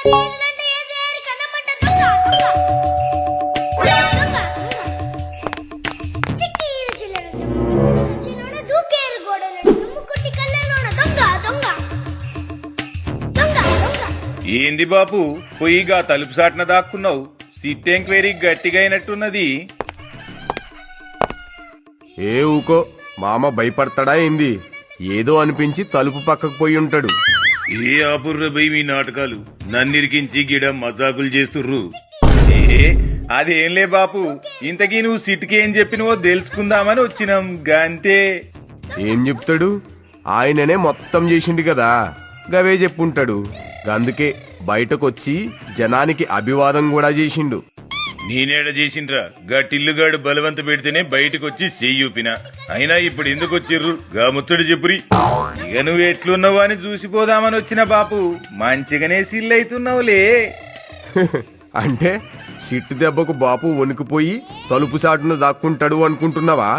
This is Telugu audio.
ఏంది బాపు పొయ్యిగా తలుపు సాటున దాక్కున్నావు? సిట్ ఎంక్వైరీ గట్టిగా అయినట్టున్నది. ఏ ఊకో, మామ భయపడతాడా ఏంది? ఏదో అనిపించి తలుపు పక్కకు పోయి ఉంటాడు. ఏ ఆపుర్ర బై మీ నాటకాలు, నన్నిరికించి గిడ మజాకులు చేస్తుర్రు. అదేంలే బాపు, ఇంతకీ నువ్వు సిట్కి ఏం చెప్పినవో తెలుసుకుందామని వచ్చినాం గంతే. ఏం చెప్తాడు? ఆయననే మొత్తం చేసిండు కదా, గవే చెప్పుంటాడు. అందుకే బయటకొచ్చి జనానికి అభివాదం కూడా చేసిండు. నేనేడ చేసిండ్రా, గట్టిల్లుగాడు బలవంత పెడితేనే బయటకొచ్చి చెయ్యూపిన. అయినా ఇప్పుడు ఎందుకు వచ్చిర్రు గా ముచ్చడు చెప్పురి. ఇక నువ్వు ఎట్లున్నావు అని చూసిపోదామని వచ్చిన బాపు, మంచిగానే సిల్లైతున్నావులే. అంటే సిట్టు దెబ్బకు బాపు వణికిపోయి తలుపు సాటును దాక్కుంటాడు అనుకుంటున్నావా?